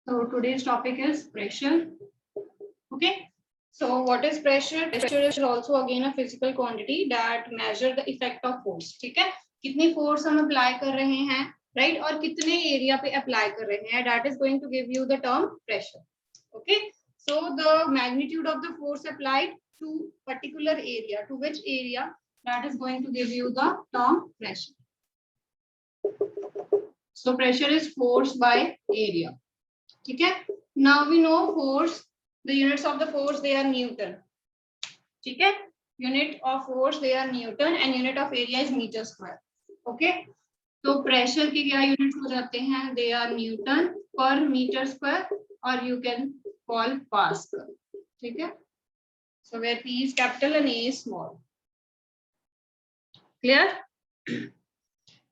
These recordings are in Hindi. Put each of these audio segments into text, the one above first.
So today's topic is pressure. Okay. So what is pressure? Pressure is also again a physical quantity that measure the effect of force. ठीक है, कितनी force हम apply कर रहे हैं, right? और कितने area पे apply कर रहे हैं, that is going to give you the term pressure. Okay. So the magnitude of the force applied to particular area, to which area, that is going to give you the term pressure. So pressure is force by area. ठीक है. Now we know force. The units of the force, they are Newton. ठीक है, unit of force they are Newton and unit of area is meter square. Okay, तो pressure के क्या units हो जाते हैं? They are Newton per meter square और you can call Pascal. ठीक है, so where P is capital and A is small. Clear?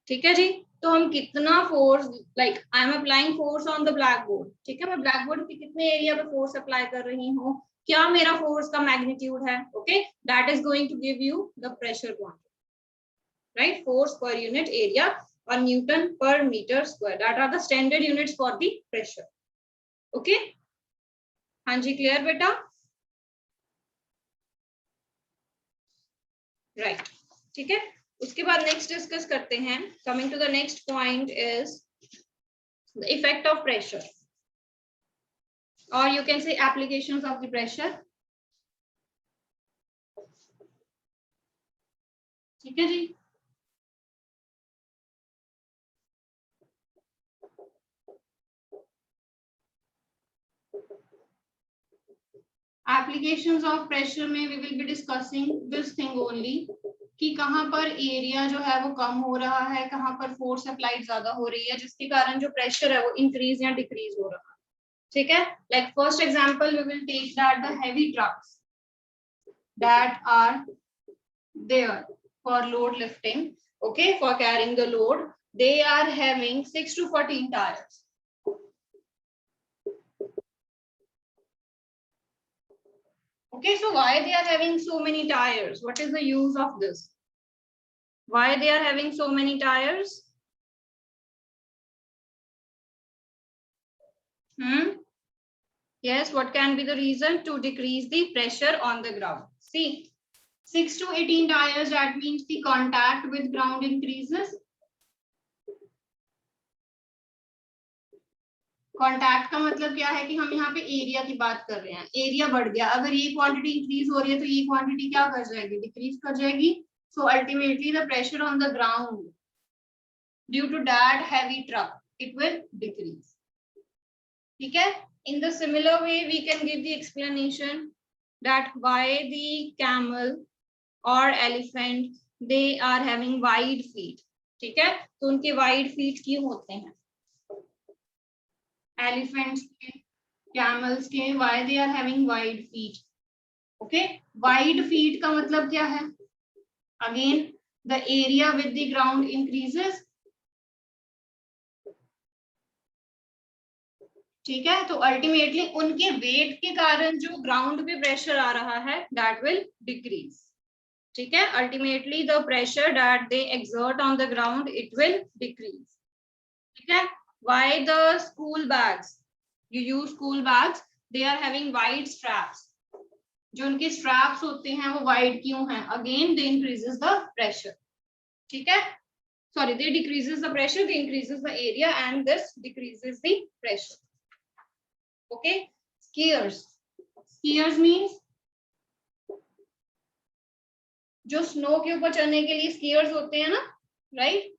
ठीक है जी. तो हम कितना force, like I am applying force on the black board. ठीक है, मैं ब्लैक बोर्ड पे कितने एरिया पे फोर्स अप्लाई कर रही हूँ, क्या मेरा फोर्स का मैग्नीट्यूड है. Okay, that is going to give you the pressure quantity, right? Force per unit area और newton per metre square, that are the standard units for the pressure. Okay, हाँ जी, क्लियर बेटा? राइट, ठीक है. उसके बाद नेक्स्ट डिस्कस करते हैं. Coming to the next point is the effect of pressure, और you can say applications of the pressure. ठीक है जी. एप्लीकेशंस ऑफ प्रेशर में we will be discussing this thing only, कि कहाँ पर एरिया जो है वो कम हो रहा है, कहाँ पर फोर्स अप्लाइड ज्यादा हो रही है, जिसके कारण जो प्रेशर है वो इंक्रीज या डिक्रीज हो रहा है. ठीक है, like first example we will take that the heavy trucks that are there for load lifting, okay, for carrying the load, they are having 6 to 14 tyres. Okay, so why they are having so many tires? What is the use of this? Why they are having so many tires? Yes, what can be the reason? To decrease the pressure on the ground. See, 6 to 18 tires, that means the contact with ground increases. Contact का मतलब क्या है कि हम यहाँ पे एरिया की बात कर रहे हैं. एरिया बढ़ गया, अगर ये क्वांटिटी इंक्रीज हो रही है तो ये क्वांटिटी क्या कर जाएगी? डिक्रीज कर जाएगी. So ultimately the pressure on the ground due to that heavy truck, it will decrease. ठीक है. In the similar way we can give the explanation that why the camel और elephant they are having wide feet. ठीक है, तो उनके वाइड फीट क्यों होते हैं? Elephants के, camels के, why they are having wide feet? Okay, wide feet का मतलब क्या है? Again, the area with the ground increases. ठीक है, तो ultimately उनके weight के कारण जो ground पे pressure आ रहा है, that will decrease. ठीक है, ultimately the pressure that they exert on the ground, it will decrease. ठीक है. Why the school bags? You use school bags. They are having wide straps. जो उनके straps होते हैं वो wide क्यों हैं? Again, they increases the pressure. ठीक है? Sorry, they decreases the pressure. They increases the area, and this decreases the pressure. Okay? Skiers. Skiers means जो snow के ऊपर चढ़ने के लिए skiers होते हैं ना, right?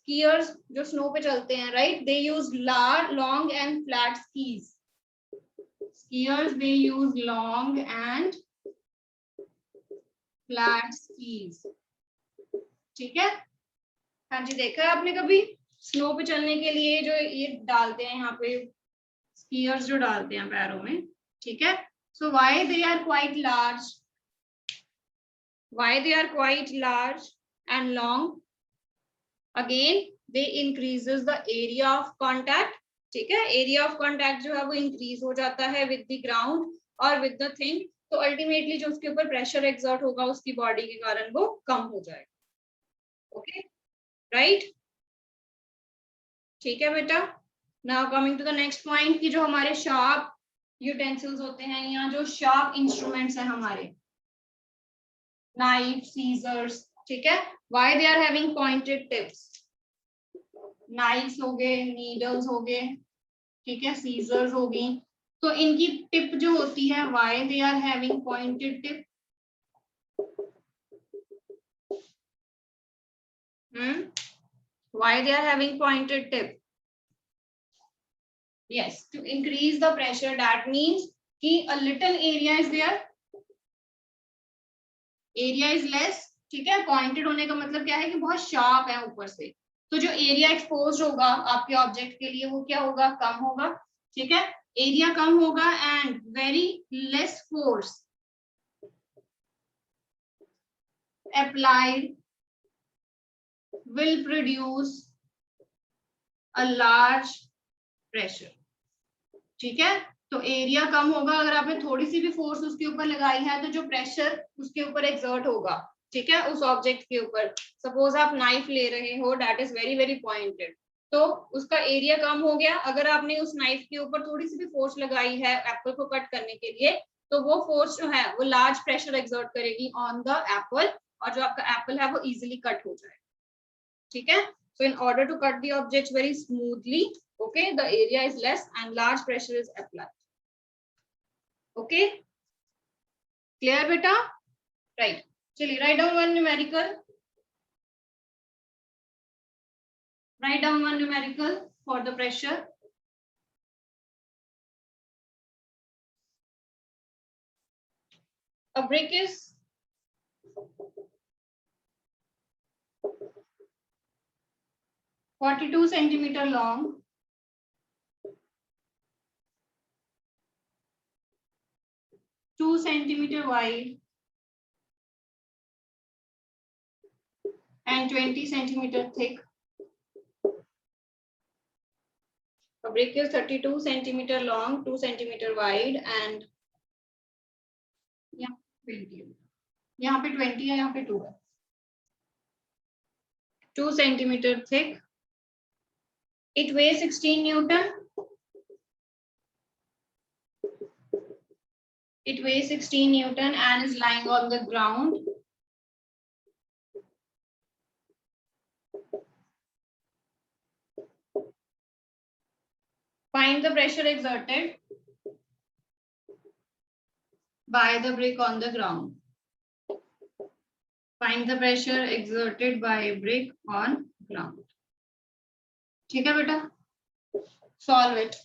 Skiers जो स्नो पे चलते हैं, right? They use long and flat skis. Skiers they use long and flat skis. ठीक है. हाँ जी, देखा है आपने कभी स्नो पे चलने के लिए जो ये डालते हैं यहाँ पे, स्कीयर्स जो डालते हैं पैरों में. ठीक है. So why they are quite large, why they are quite large and long? Again, they increases the area of contact. ठीक है, एरिया ऑफ कॉन्टैक्ट जो है वो इंक्रीज हो जाता है विद द ग्राउंड और विद द थिंग. तो अल्टीमेटली जो उसके ऊपर प्रेशर एग्जर्ट होगा उसकी बॉडी के कारण वो कम हो जाएगा. Okay, right? ठीक है बेटा. Now coming to the next point कि जो हमारे शार्प यूटेंसिल्स होते हैं या जो शार्प इंस्ट्रूमेंट्स हैं हमारे, नाइफ, सीजर्स, ठीक है, why they are having pointed tips? Knives हो गए, नीडल्स हो गए, ठीक है, सीजर्स हो गई, तो इनकी टिप जो होती है, why they are having pointed tip? Why they are having pointed tip? Yes, to increase the pressure. That means कि a little area is there, area is less, ठीक है. पॉइंटेड होने का मतलब क्या है कि बहुत शार्प है ऊपर से, तो जो एरिया एक्सपोज होगा आपके ऑब्जेक्ट के लिए वो क्या होगा? कम होगा, ठीक है. एरिया कम होगा and very less force applied will produce a large pressure, ठीक है. तो एरिया कम होगा, अगर आपने थोड़ी सी भी फोर्स उसके ऊपर लगाई है तो जो प्रेशर उसके ऊपर एक्सर्ट होगा, ठीक है, उस ऑब्जेक्ट के ऊपर. सपोज आप नाइफ ले रहे हो, that is very very pointed, तो उसका एरिया कम हो गया. अगर आपने उस नाइफ के ऊपर थोड़ी सी भी फोर्स लगाई है एप्पल को कट करने के लिए, तो वो फोर्स जो है वो लार्ज प्रेशर एक्सर्ट करेगी ऑन द एप्पल, और जो आपका एप्पल है वो इजिली कट हो जाए, ठीक है. So in order to cut the objects very smoothly, okay, the area is less and large pressure is applied. Okay, clear beta? Right, chaliye write down one numerical. Write down one numerical for the pressure. A brick is 42 centimeter long, 2 centimeter wide and 20 centimeter thick. A brick is 32 centimeter long, 2 centimeter wide and yeah 20, यहाँ पे 20 है, यहाँ पे 2 है. 2 centimeter thick. It weighs 16 Newton. It weighs 16 Newton and is lying on the ground. Find the pressure exerted by the brick on the ground. Find the pressure exerted by a brick on ground. ठीक है बेटा, solve it.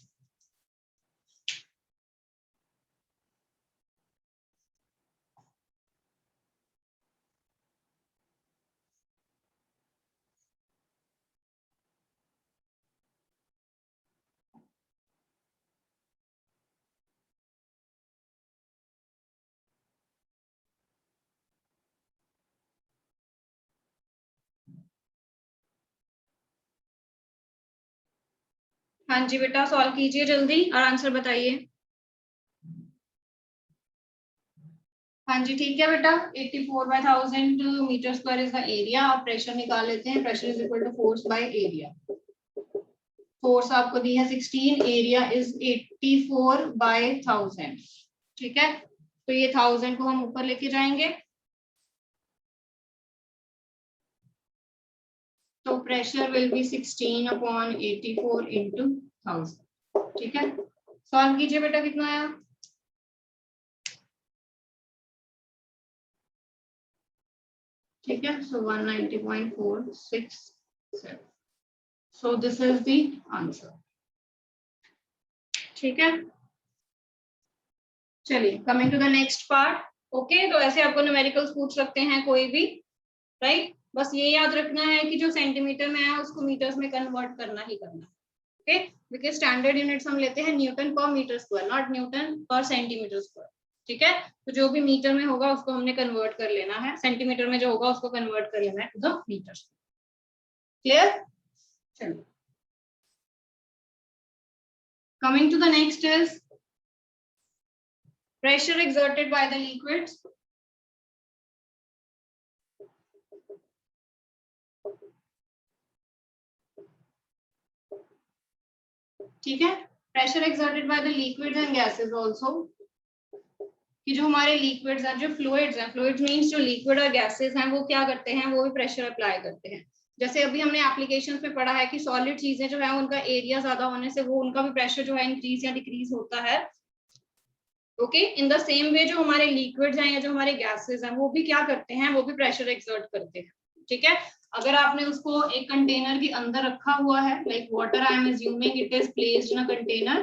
हाँ जी बेटा, सॉल्व कीजिए जल्दी और आंसर बताइए. हाँ जी ठीक है बेटा, 84/1000 metre square is the area. आप प्रेशर निकाल लेते हैं. Pressure is equal to force by area. Force आपको दी है 16, एरिया इज 84/1000, ठीक है. तो ये 1000 को हम ऊपर लेके जाएंगे, तो प्रेशर विल बी 16/84 इंटू 1000, ठीक है. सॉल्व कीजिए बेटा, कितना आया? ठीक है, so 190.467. So this is the answer, ठीक है. चलिए coming to the next part. Okay, तो ऐसे आपको न्यूमेरिकल्स पूछ सकते हैं कोई भी, राइट. बस ये याद रखना है कि जो सेंटीमीटर में है उसको मीटर्स में कन्वर्ट करना ही करना है. ओके, बिकॉज स्टैंडर्ड यूनिट्स हम लेते हैं Newton per metre square, not Newton पर सेंटीमीटर स्क्वायर, ठीक है. तो जो भी मीटर में होगा उसको हमने कन्वर्ट कर लेना है, सेंटीमीटर में जो होगा उसको कन्वर्ट कर लेना है टू द मीटर. क्लियर? चलिए, coming to the next is pressure exerted by the liquids. ठीक है, pressure exerted by the liquids and gases also, कि जो हमारे लिक्विड्स हैं, जो फ्लूइड्स हैं, फ्लूइड्स मींस जो लिक्विड और गैसेस हैं, वो क्या करते हैं, वो भी प्रेशर अप्लाई करते हैं। जैसे अभी हमने एप्लीकेशन पे पढ़ा है कि सॉलिड चीजें जो है उनका एरिया ज्यादा होने से वो उनका भी प्रेशर जो है इंक्रीज या डिक्रीज होता है। Okay, in the same way जो हमारे लिक्विड्स हैं या जो हमारे गैसेस हैं वो भी क्या करते हैं, वो भी प्रेशर एक्सर्ट करते हैं। ठीक है, अगर आपने उसको एक कंटेनर के अंदर रखा हुआ है, like water, I am assuming it is placed in a container,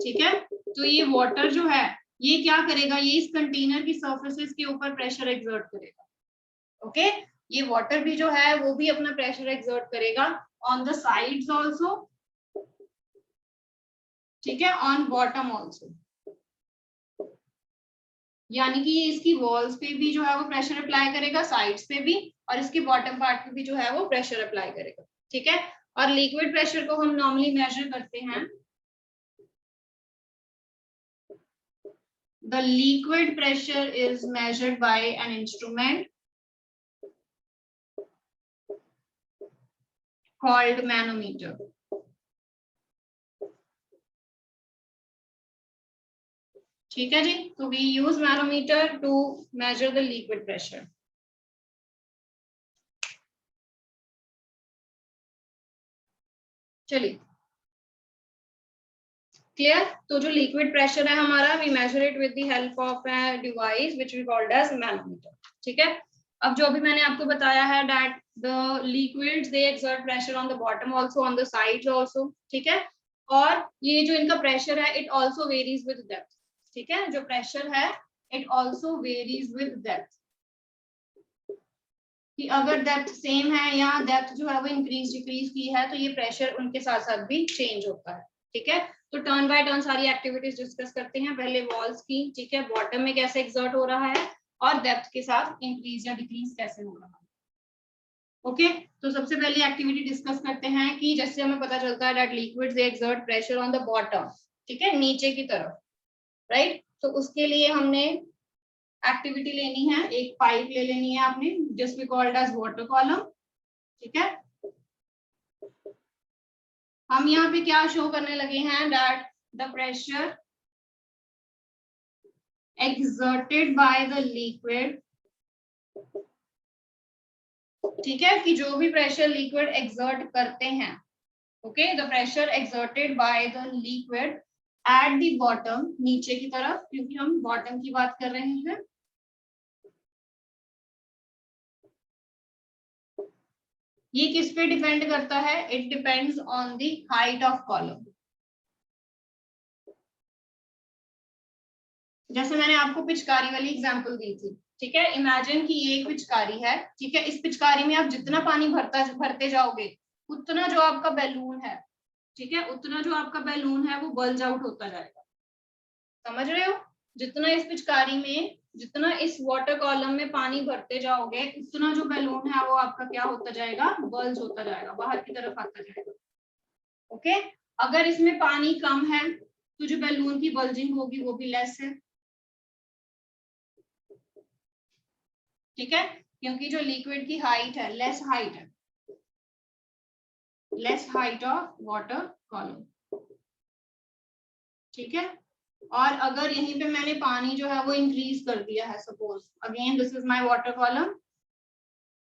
ठीक है, तो ये वाटर जो है ये क्या करेगा, ये इस कंटेनर की सर्फेसेस के ऊपर प्रेशर एक्सर्ट करेगा। ओके, ये वाटर भी जो है वो भी अपना प्रेशर एक्सर्ट करेगा ऑन द साइड्स आल्सो, ठीक है, ऑन बॉटम आल्सो, यानी कि इसकी वॉल्स पे भी जो है वो प्रेशर अप्लाई करेगा, साइड्स पे भी, और इसके बॉटम पार्ट पे भी जो है वो प्रेशर अप्लाई करेगा। ठीक है, और लिक्विड प्रेशर को हम नॉर्मली मेजर करते हैं, the liquid pressure is measured by an instrument called manometer. ठीक है जी, तो we use manometer to measure the liquid pressure. चलिए, क्लियर। तो जो लिक्विड प्रेशर है हमारा, we measure it with the help of a device which we called as manometer. ठीक है, अब जो अभी मैंने आपको बताया है that the liquids they exert pressure on the bottom also, on the sides also. ठीक है, और ये जो इनका प्रेशर है it also varies with depth. ठीक है, जो प्रेशर है it also varies with depth, कि अगर डेप्थ सेम है या डेप्थ जो है वो इंक्रीज डिक्रीज की है तो ये प्रेशर उनके साथ साथ भी चेंज होता है। ठीक है, तो टर्न बाय टर्न सारी एक्टिविटीज डिस्कस करते हैं। पहले वॉल्स की, ठीक है, बॉटम में कैसे एक्सर्ट हो रहा है और डेप्थ के साथ इंक्रीज या डिक्रीज कैसे हो रहा है। ओके, तो सबसे पहली एक्टिविटी डिस्कस करते हैं कि जैसे हमें पता चलता है that liquids they exert pressure on the bottom, ठीक है, नीचे की तरफ, राइट। तो उसके लिए हमने एक्टिविटी लेनी है, एक पाइप ले लेनी है आपने, just we called as water column. ठीक है, हम यहाँ पे क्या शो करने लगे हैं that the pressure exerted by the liquid, ठीक है, कि जो भी प्रेशर लिक्विड एक्सर्ट करते हैं, okay, the pressure exerted by the liquid at the bottom, नीचे की तरफ, क्योंकि हम बॉटम की बात कर रहे हैं। ये किस पे डिपेंड करता है, it depends on the height of column. जैसे मैंने आपको पिचकारी वाली एग्जांपल दी थी, ठीक है, इमेजिन कि ये एक पिचकारी है, ठीक है, इस पिचकारी में आप जितना पानी भरते जाओगे उतना जो आपका बैलून है, ठीक है, उतना जो आपका बैलून है वो बल्ज आउट होता जाएगा। समझ रहे हो, जितना इस पिचकारी में, जितना इस वाटर कॉलम में पानी भरते जाओगे उतना जो बैलून है वो आपका क्या होता जाएगा, बल्ज होता जाएगा, बाहर की तरफ आता जाएगा। ओके, अगर इसमें पानी कम है तो जो बैलून की बल्जिंग होगी वो भी लेस है। ठीक है, क्योंकि जो लिक्विड की हाइट है लेस हाइट है, less height of water column. ठीक है, और अगर यहीं पे मैंने पानी जो है वो इंक्रीज कर दिया है, suppose again this is my water column,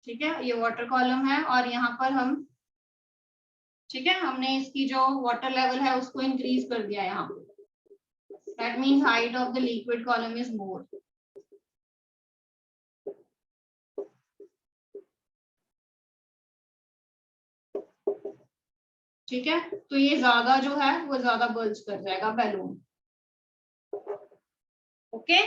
ठीक है, ये वाटर कॉलम है और यहाँ पर हम, ठीक है, हमने इसकी जो वाटर लेवल है उसको इंक्रीज कर दिया यहाँ पे, that means height of the liquid column is more. ठीक है, तो ये ज्यादा जो है वो ज्यादा बल्ज कर जाएगा बैलून। ओके,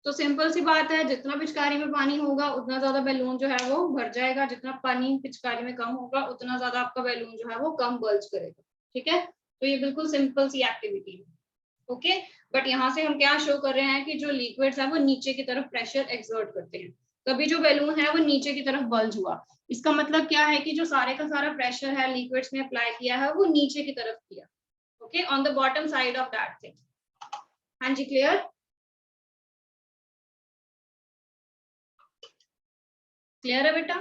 तो सिंपल सी बात है, जितना पिचकारी में पानी होगा उतना ज्यादा बैलून जो है वो भर जाएगा, जितना पानी पिचकारी में कम होगा उतना ज्यादा आपका बैलून जो है वो कम बल्ज करेगा। ठीक है, तो ये बिल्कुल सिंपल सी एक्टिविटी है। ओके, बट यहाँ से हम क्या शो कर रहे हैं कि जो लिक्विड्स है वो नीचे की तरफ प्रेशर एक्सर्ट करते हैं, तभी जो बैलून है वो नीचे की तरफ बल्ज हुआ। इसका मतलब क्या है कि जो सारे का सारा प्रेशर है लिक्विड्स में अप्लाई किया है वो नीचे की तरफ किया। Okay, on the bottom side of that thing. हाँ जी, क्लियर, क्लियर है बेटा।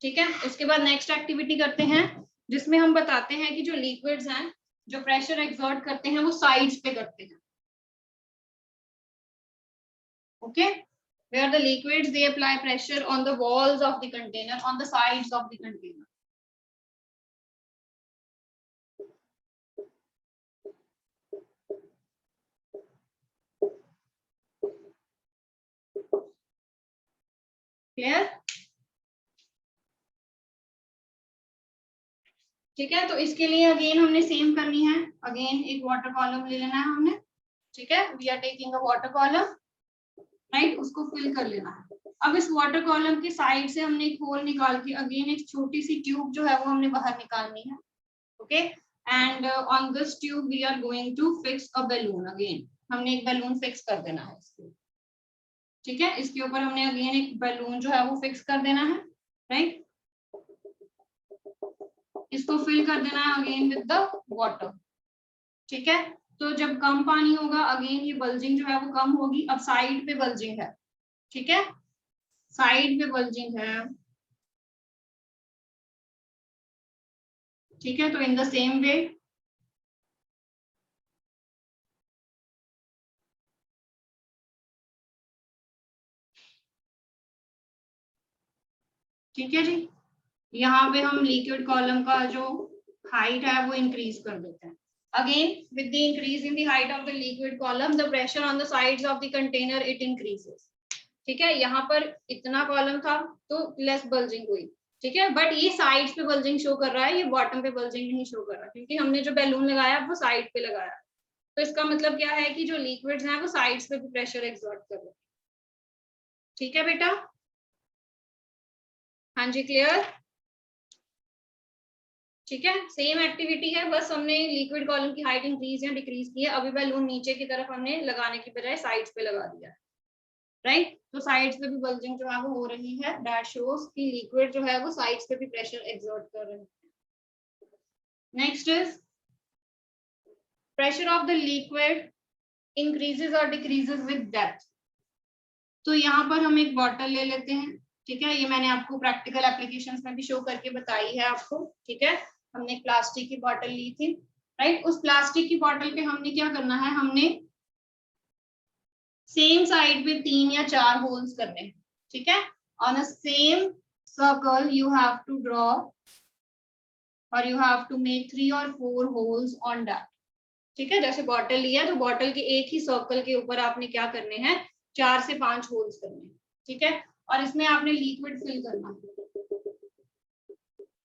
ठीक है, उसके बाद नेक्स्ट एक्टिविटी करते हैं जिसमें हम बताते हैं कि जो लिक्विड्स हैं जो प्रेशर एक्सर्ट करते हैं वो साइड्स पे करते हैं. Okay, where the liquids they apply pressure on the walls of the container, on the sides of the container. Clear? ठीक है, तो इसके लिए अगेन हमने सेम करनी है. अगेन एक वाटर कॉलम ले लेना है हमने. ठीक है, we are taking a water column, right, उसको फिल कर लेना है. अब इस वाटर कॉलम के साइड से हमने एक होल निकाल के अगेन एक छोटी सी ट्यूब जो है वो हमने बाहर निकालनी है. Okay, and on this tube we are going to fix a balloon. Again हमने एक बैलून फिक्स कर देना है इसके. ठीक है, इसके ऊपर हमने अगेन एक बैलून जो है वो फिक्स कर देना है, राइट. इसको फिल कर देना है अगेन विद द वाटर. ठीक है, तो जब कम पानी होगा अगेन ये बल्जिंग जो है वो कम होगी. अब साइड पे बल्जिंग है. ठीक है, साइड पे बल्जिंग है. ठीक है, तो इन द सेम वे ठीक है जी, यहाँ पे हम लिक्विड कॉलम का जो हाइट है वो इंक्रीज कर देते हैं. Again, with the increase in the height of the liquid column, the pressure on the sides of the container it increases. ठीक है, यहाँ पर इतना कॉलम था तो लेस बल्जिंग हुई. ठीक है, बट ये साइड्स पे बल्जिंग शो कर रहा है, ये बॉटम पे बल्जिंग नहीं शो कर रहा, क्योंकि हमने जो बैलून लगाया वो साइड पे लगाया. तो इसका मतलब क्या है कि जो लिक्विड्स हैं वो साइड्स पे भी प्रेशर एक्सर्ट कर रहे हैं. ठीक है बेटा, हाँ जी, क्लियर. ठीक है, सेम एक्टिविटी है, बस हमने लिक्विड कॉलम की हाइट इंक्रीज या डिक्रीज की है. अभी बैलून नीचे की तरफ हमने लगाने की बजाय साइड्स पे लगा दिया, राइट. तो साइड्स पे भी बल्जिंग जो है वो हो रही है. दैट शोज कि लिक्विड जो है वो साइड्स पे भी प्रेशर एक्सर्ट कर रहे हैं. Next is pressure of the liquid increases और डिक्रीजेस विद डेप्थ. तो यहाँ पर हम एक बॉटल ले लेते हैं. ठीक है, ये मैंने आपको प्रैक्टिकल एप्लीकेशंस में भी शो करके बताई है आपको. ठीक है, हमने एक प्लास्टिक की बॉटल ली थी, राइट. उस प्लास्टिक की बॉटल पे हमने क्या करना है, हमने सेम साइड पे 3 या 4 होल्स करने हैं. ठीक है, on a same circle you have to draw और you have to make 3 or 4 holes on that. ठीक है, जैसे बॉटल लिया तो बॉटल के एक ही सर्कल के ऊपर आपने क्या करने हैं, 4 से 5 होल्स करने हैं. ठीक है, और इसमें आपने लिक्विड फिल करना है.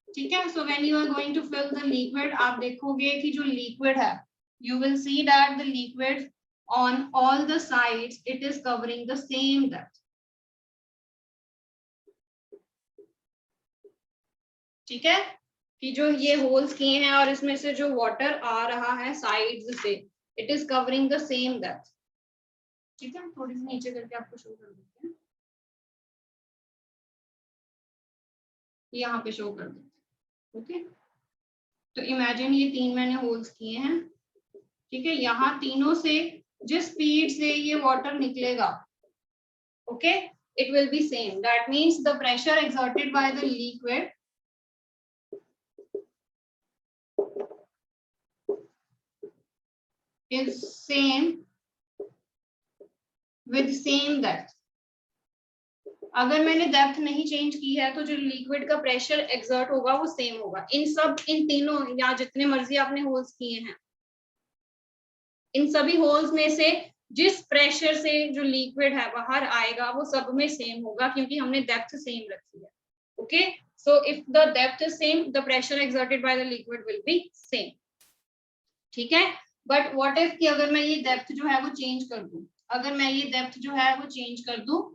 ठीक है, so when you are going to fill the liquid, आप देखोगे कि जो लिक्विड है, you will see that the liquid on all the sides it is covering the same depth. ठीक है, कि जो ये होल्स किए हैं और इसमें से जो वाटर आ रहा है साइड्स से, it is covering the same depth. ठीक है, थोड़ी सी नीचे करके आपको शो कर देते हैं, यहाँ पे शो कर देते हैं. ओके, तो इमेजिन ये 3 मैंने होल्स किए हैं. ठीक है, यहाँ तीनों से जिस स्पीड से ये वाटर निकलेगा, okay, it will be same. That means the pressure exerted by the liquid is same with same depth. अगर मैंने डेप्थ नहीं चेंज की है तो जो लिक्विड का प्रेशर एक्सर्ट होगा वो सेम होगा. इन तीनों या जितने मर्जी आपने होल्स किए हैं, इन सभी होल्स में से जिस प्रेशर से जो लिक्विड है बाहर आएगा वो सब में सेम होगा, क्योंकि हमने डेप्थ सेम रखी है. Okay, so if the depth is same the pressure exerted by the liquid will be same. ठीक है, बट व्हाट इफ कि अगर मैं ये डेप्थ जो है वो चेंज कर दूं, अगर मैं ये डेप्थ जो है वो चेंज कर दूं,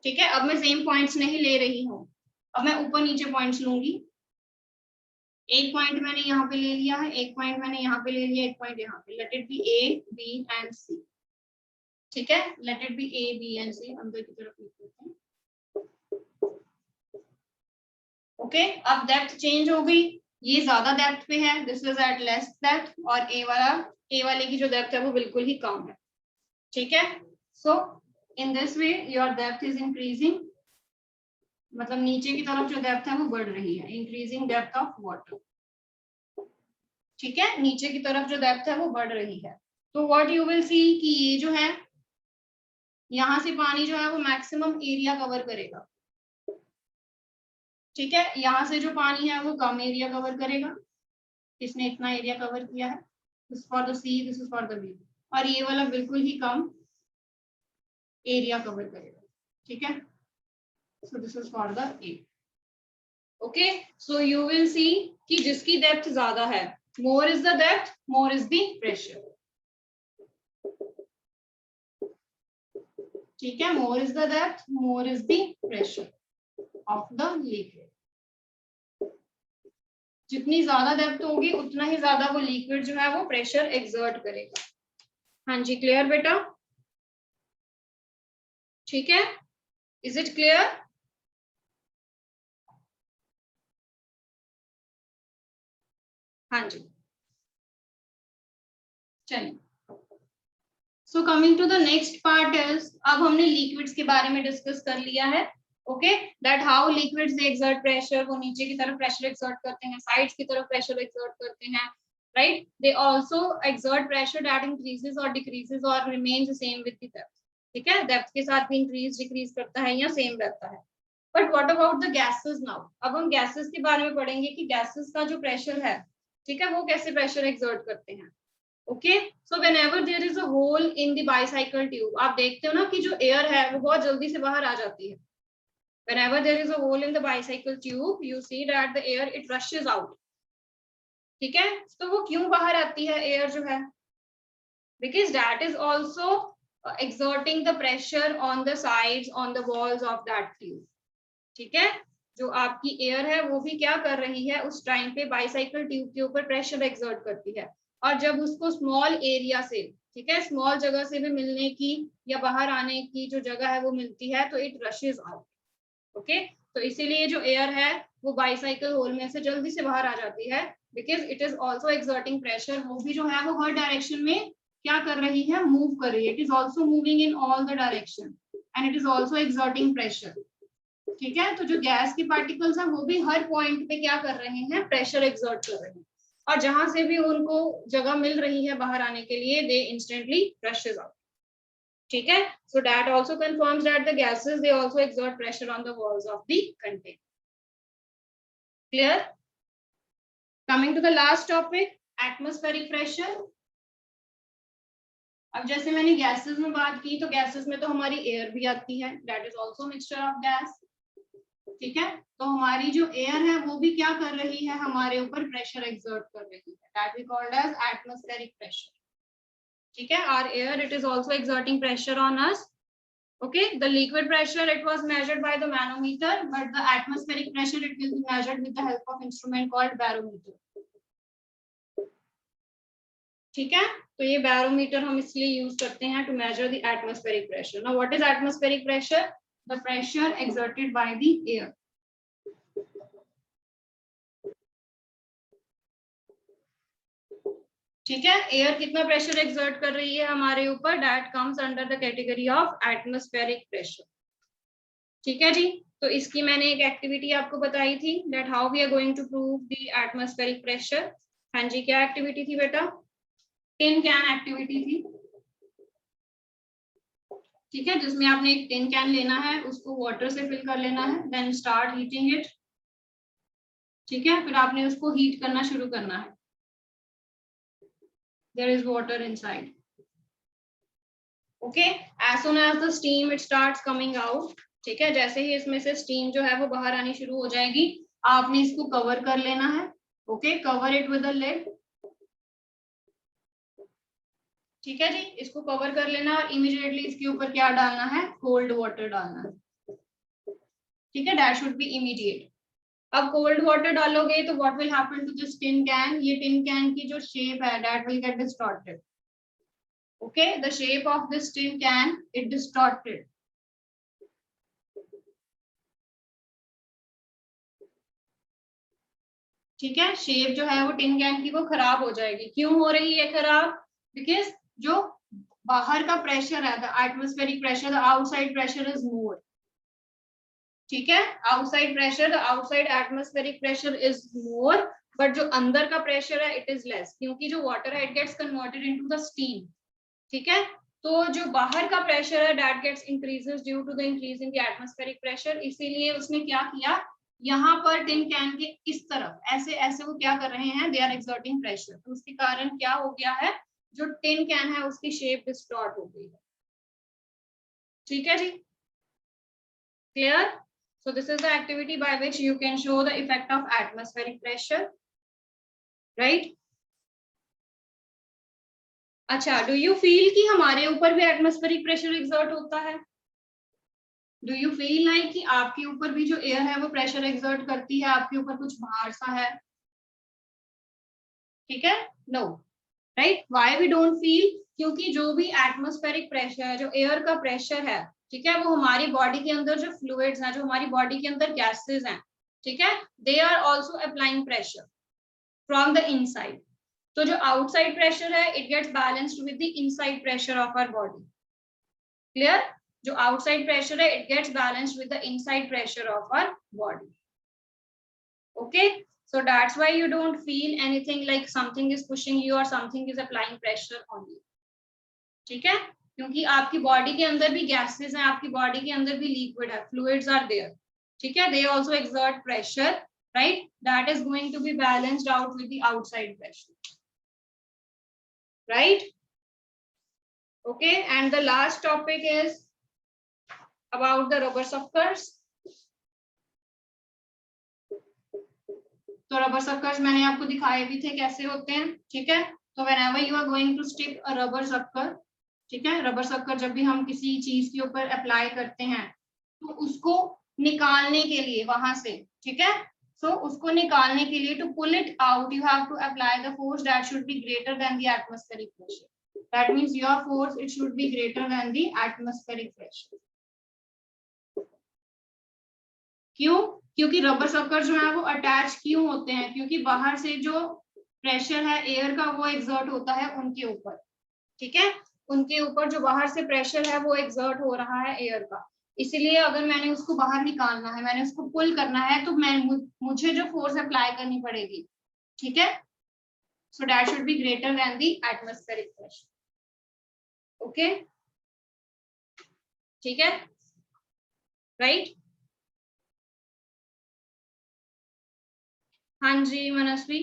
ठीक है, अब मैं सेम पॉइंट्स नहीं ले रही हूँ, अब मैं ऊपर नीचे पॉइंट्स लूंगी. एक पॉइंट मैंने यहाँ पे ले लिया है, एक पॉइंट मैंने यहाँ पे ले लिया, एक पॉइंट यहाँ पे. Let it be A B and C. ठीक है, let it be A B and C. अंदर की तरफ लिख देते हैं. ओके, अब डेप्थ चेंज हो गई, ये ज्यादा डेप्थ पे है, this is at less depth, और ए वाले की जो डेप्थ है वो बिल्कुल ही कम है. ठीक है, so in this way your depth is increasing, मतलब नीचे की तरफ जो डेप्थ है वो बढ़ रही है, इंक्रीजिंग डेप्थ ऑफ वाटर. ठीक है, नीचे की तरफ जो डेप्थ है वो बढ़ रही है। तो व्हाट यू विल सी कि ये जो है यहाँ से पानी जो है वो मैक्सिमम एरिया कवर करेगा। ठीक है, यहाँ से जो पानी है वो कम एरिया कवर करेगा, इसने इतना एरिया कवर किया है, this for the C, this is for the B, और ये वाला बिल्कुल ही कम एरिया कवर करेगा। ठीक है, सो this is for the A. Okay, so you will सी कि जिसकी डेप्थ ज्यादा है, more is the depth, more is the pressure. ठीक है, more is the depth, more is the pressure of the liquid. जितनी ज्यादा डेप्थ होगी उतना ही ज्यादा वो लिक्विड जो है वो प्रेशर एक्सर्ट करेगा। हाँ जी, क्लियर बेटा? ठीक है, इज इट क्लियर? हाँ जी, चलिए। So coming to the next part is, अब हमने लिक्विड्स के बारे में डिस्कस कर लिया है। Okay, that how liquids they exert pressure, वो नीचे की तरफ प्रेशर एक्सर्ट करते हैं, साइड्स की तरफ प्रेशर एक्सर्ट करते हैं, right? They also exert pressure that increases और डिक्रीजेस और remains same with the depth. ठीक है, डेप्थ के साथ भी इंक्रीज डिक्रीज करता है या सेम रहता है। But what about the gases now? अब हम गैसेस के बारे में पढ़ेंगे कि गैसेस का जो प्रेशर है, ठीक है, वो कैसे प्रेशर एक्सर्ट करते हैं। Okay, so whenever there is a hole in the bicycle tube, आप देखते हो ना कि जो एयर है वो बहुत जल्दी से बाहर आ जाती है। Whenever there is a hole in the bicycle tube, you see that the air it rushes out. ठीक है, तो वो क्यों बाहर आती है एयर जो है? Because that is also exerting the pressure on the sides, on the walls of that tube. ठीक है, जो आपकी एयर है वो भी क्या कर रही है उस टाइम पे बाइसाइकिल ट्यूब के ऊपर प्रेशर एक्सर्ट करती है, और जब उसको स्मॉल एरिया से, ठीक है, स्मॉल जगह से भी मिलने की या बाहर आने की जो जगह है वो मिलती है, तो इट रशेस आउट। ओके, तो इसीलिए जो एयर है वो बाइसाइकिल होल में से जल्दी से बाहर आ जाती है, because it is also exerting pressure. वो भी जो है वो हर डायरेक्शन में क्या कर रही है, मूव कर रही है। It is also moving in all the direction and it is also exerting pressure. ठीक है, तो जो गैस के पार्टिकल्स हैं वो भी हर पॉइंट पे क्या कर रहे हैं, प्रेशर एक्सर्ट कर रहे हैं, और जहां से भी उनको जगह मिल रही है बाहर आने के लिए, दे इंस्टेंटली रशेस आउट। ठीक है, so that also confirms that the gases they also exert pressure on the walls of the container. Clear? Coming to the last topic, atmospheric pressure. अब जैसे मैंने गैसेस में बात की, तो गैसेस में तो हमारी एयर भी आती है, that is also mixture of gas. ठीक है, तो हमारी जो एयर है वो भी क्या कर रही है, हमारे ऊपर प्रेशर एक्सर्ट कर रही है, that we called as atmospheric pressure. ठीक है, our air it is also exerting pressure on us. Okay, the liquid pressure it was measured by the manometer, but the atmospheric pressure it will be measured with the help of instrument called barometer. ठीक है, तो ये barometer हम इसलिए यूज करते हैं to measure the atmospheric pressure. Now what is atmospheric pressure? The pressure exerted by the air. ठीक है, एयर कितना प्रेशर एक्सर्ट कर रही है हमारे ऊपर, that comes under the category of atmospheric pressure. ठीक है जी, तो इसकी मैंने एक एक्टिविटी आपको बताई थी, that how we are going to prove the atmospheric pressure. हाँ जी, क्या एक्टिविटी थी बेटा? टिन कैन एक्टिविटी थी। ठीक है, जिसमें आपने एक टिन कैन लेना है, उसको वाटर से फिल कर लेना है, देन स्टार्ट हीटिंग इट। ठीक है, फिर आपने उसको हीट करना शुरू करना है। There is water inside. Okay, as soon as the steam it starts coming out, ठीक है, जैसे ही इसमें से स्टीम जो है वो बाहर आनी शुरू हो जाएगी, आपने इसको कवर कर लेना है। Okay, cover it with a lid. ठीक है जी, इसको कवर कर लेना और इमीडिएटली इसके ऊपर क्या डालना है, कोल्ड वाटर डालना है। ठीक है, दैट शुड बी इमीडिएट। अब कोल्ड वाटर डालोगे तो what will happen to this tin can, ये टिन कैन की जो शेप है that will get distorted. Okay, the shape of this tin can it distorted. ठीक है, शेप जो है वो टिन कैन की वो खराब हो जाएगी। क्यों हो रही है खराब? बिकॉज जो बाहर का प्रेशर है, the atmospheric pressure, the outside pressure is more. ठीक है, outside pressure, the outside atmospheric pressure is more, but जो अंदर का प्रेशर है इट इज लेस, क्योंकि जो वाटर है it gets converted into the steam, ठीक है। तो जो बाहर का प्रेशर है that gets increases due to the increase in the atmospheric pressure, इसीलिए उसने क्या किया, यहाँ पर टिन कैन के इस तरफ ऐसे ऐसे वो क्या कर रहे हैं, दे आर एक्सर्टिंग प्रेशर, तो उसके कारण क्या हो गया है, जो टिन कैन है उसकी शेप डिस्टॉर्ट हो गई है, ठीक है जी, clear. So this is the activity by which you can show the effect of atmospheric pressure, right? अच्छा, do you feel कि हमारे ऊपर भी atmospheric pressure exert होता है? Do you feel like कि आपके ऊपर भी जो एयर है वो प्रेशर exert करती है, आपके ऊपर कुछ भार सा है, ठीक है? No, right? Why we don't feel? क्योंकि जो भी एटमॉस्फेरिक प्रेशर है, जो एयर का प्रेशर है, ठीक है, वो हमारी बॉडी के अंदर जो फ्लूइड्स हैं, जो हमारी बॉडी के अंदर गैसेस हैं, ठीक है, they are also applying pressure from the inside. तो जो आउटसाइड प्रेशर है it gets balanced with the inside pressure of our body, clear. जो आउटसाइड प्रेशर है it gets balanced with the inside pressure of our body, okay. So that's why you don't feel anything like something is pushing you or something is applying pressure on you, ठीक है, क्योंकि आपकी बॉडी के अंदर भी गैसेस हैं, आपकी बॉडी के अंदर भी लिक्विड है, फ्लूइड्स आर देयर, ठीक है, they also exert pressure, right, that is going to be balanced out with the outside pressure, right? Okay, and the last topic is about the rubber suckers. तो रबर सक्कर्स मैंने आपको दिखाए भी थे कैसे होते हैं, ठीक है। तो whenever you are going to stick a rubber sucker, ठीक है, रबर सक्कर जब भी हम किसी चीज के ऊपर अप्लाई करते हैं तो उसको निकालने के लिए वहां से, ठीक है, सो उसको निकालने के लिए to pull it out you have to apply the force that should be greater than the atmospheric pressure, that means your force it should be greater than the atmospheric pressure. क्यों? क्योंकि रबर सक्कर जो है वो अटैच क्यों होते हैं, क्योंकि बाहर से जो प्रेशर है एयर का वो एक्सर्ट होता है उनके ऊपर, ठीक है, उनके ऊपर जो बाहर से प्रेशर है वो एक्सर्ट हो रहा है एयर का, इसलिए अगर मैंने उसको बाहर निकालना है, मैंने उसको पुल करना है, तो मुझे जो फोर्स अप्लाई करनी पड़ेगी, ठीक है, so that should be greater than the atmospheric pressure, okay, ठीक है, राइट। हाँ जी मनस्वी,